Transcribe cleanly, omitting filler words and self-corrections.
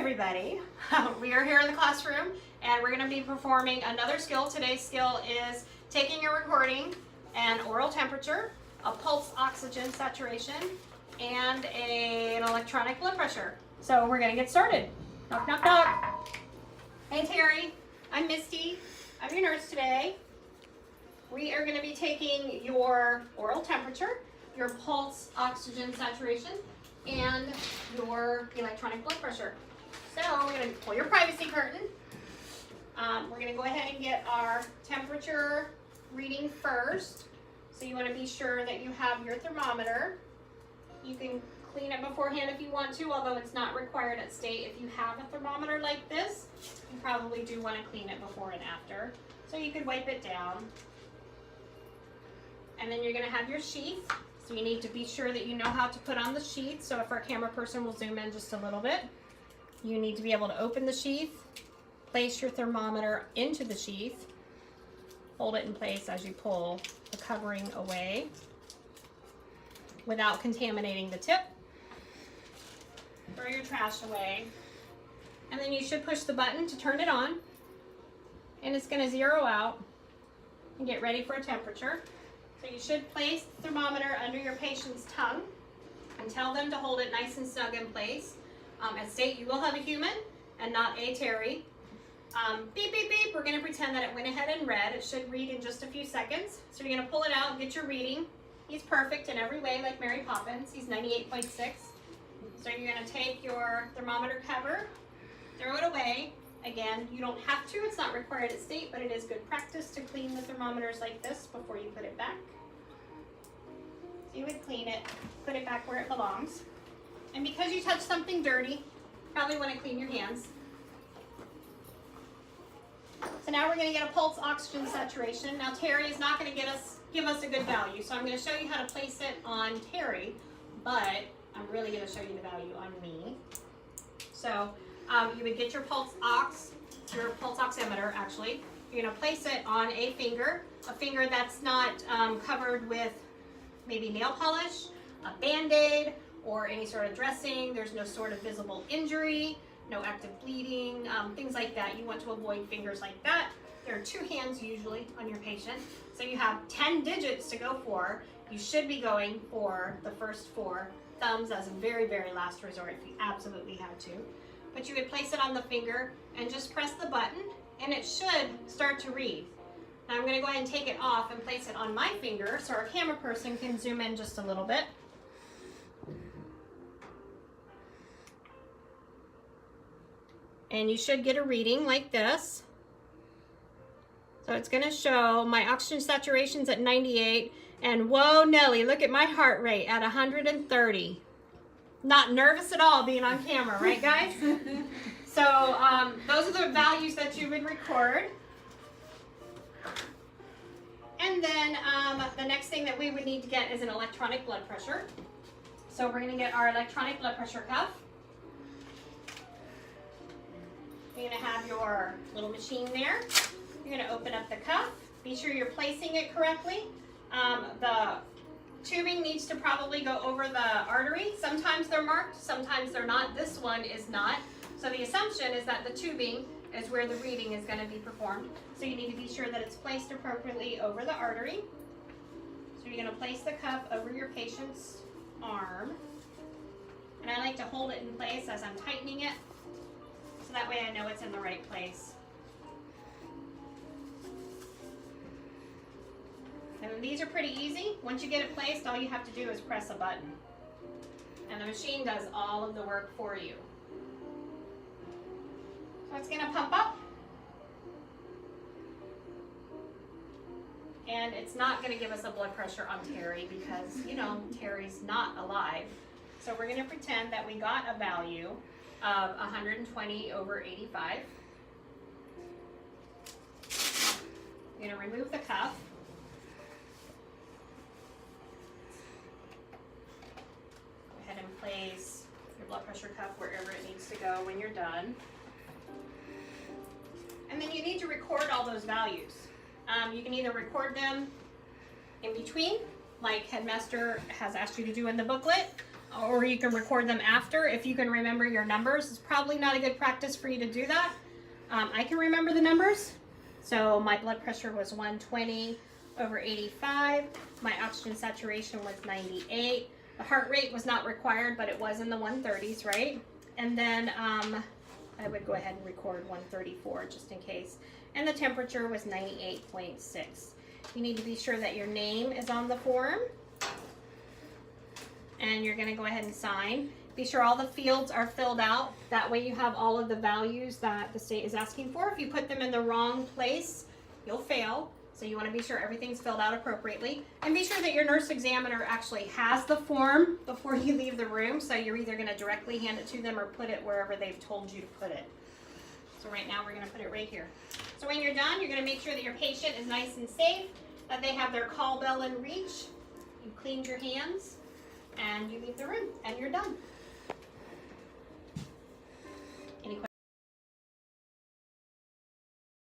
everybody. We are here in the classroom and we're going to be performing another skill. Today's skill is taking a recording, an oral temperature, a pulse oxygen saturation, and an electronic blood pressure. So we're going to get started. Knock, knock, knock. Hey Terry, I'm Misty. I'm your nurse today. We are going to be taking your oral temperature, your pulse oxygen saturation, and your electronic blood pressure. So we're going to pull your privacy curtain. We're going to go ahead and get our temperature reading first. So you want to be sure that you have your thermometer. You can clean it beforehand if you want to, although it's not required at state. If you have a thermometer like this, you probably do want to clean it before and after. So you could wipe it down. And then you're going to have your sheath. So you need to be sure that you know how to put on the sheath. So if our camera person will zoom in just a little bit, you need to be able to open the sheath, place your thermometer into the sheath, hold it in place as you pull the covering away without contaminating the tip. Throw your trash away. And then you should push the button to turn it on. And it's going to zero out and get ready for a temperature. So you should place the thermometer under your patient's tongue and tell them to hold it nice and snug in place. At state, you will have a human and not a Terry. Beep, beep, beep. We're going to pretend that it went ahead and read. It should read in just a few seconds. So you're going to pull it out and get your reading. He's perfect in every way, like Mary Poppins. He's 98.6. So you're going to take your thermometer cover, throw it away. Again, you don't have to. It's not required at state, but it is good practice to clean the thermometers like this before you put it back. So you would clean it, put it back where it belongs. And because you touched something dirty, you probably want to clean your hands. So now we're going to get a pulse oxygen saturation. Now Terry is not going to give us a good value, so I'm going to show you how to place it on Terry, but I'm really going to show you the value on me. So you would get your pulse oximeter actually. You're going to place it on a finger that's not covered with maybe nail polish, a Band-Aid, or any sort of dressing. There's no sort of visible injury, no active bleeding, things like that. You want to avoid fingers like that. There are 2 hands usually on your patient. So you have 10 digits to go for. You should be going for the first 4. Thumbs as a very, very last resort if you absolutely have to. But you would place it on the finger and just press the button and it should start to read. Now I'm going to go ahead and take it off and place it on my finger so our camera person can zoom in just a little bit. And you should get a reading like this. So it's going to show my oxygen saturation's at 98 and whoa Nelly, look at my heart rate at 130. Not nervous at all being on camera, right guys? So those are the values that you would record. And then the next thing that we would need to get is an electronic blood pressure. So we're going to get our electronic blood pressure cuff. You're going to have your little machine there. You're going to open up the cuff. Be sure you're placing it correctly. The tubing needs to probably go over the artery. Sometimes they're marked, sometimes they're not. This one is not. So the assumption is that the tubing is where the reading is going to be performed. So you need to be sure that it's placed appropriately over the artery. So you're going to place the cuff over your patient's arm. And I like to hold it in place as I'm tightening it. So that way I know it's in the right place. And these are pretty easy. Once you get it placed, all you have to do is press a button. And the machine does all of the work for you. So it's going to pump up. And it's not going to give us a blood pressure on Terry because, you know, Terry's not alive. So we're going to pretend that we got a value of 120/85. You're going to remove the cuff. Go ahead and place your blood pressure cuff wherever it needs to go when you're done. And then you need to record all those values. You can either record them in between, like Headmaster has asked you to do in the booklet, or you can record them after if you can remember your numbers. It's probably not a good practice for you to do that. I can remember the numbers. So my blood pressure was 120/85. My oxygen saturation was 98. The heart rate was not required, but it was in the 130s, right? And then I would go ahead and record 134 just in case. And the temperature was 98.6. You need to be sure that your name is on the form. And you're going to go ahead and sign. Be sure all the fields are filled out. That way you have all of the values that the state is asking for. If you put them in the wrong place, you'll fail. So you want to be sure everything's filled out appropriately. And be sure that your nurse examiner actually has the form before you leave the room. So you're either going to directly hand it to them or put it wherever they've told you to put it. So right now we're going to put it right here. So when you're done, you're going to make sure that your patient is nice and safe, that they have their call bell in reach. You cleaned your hands, and you leave the room, and you're done.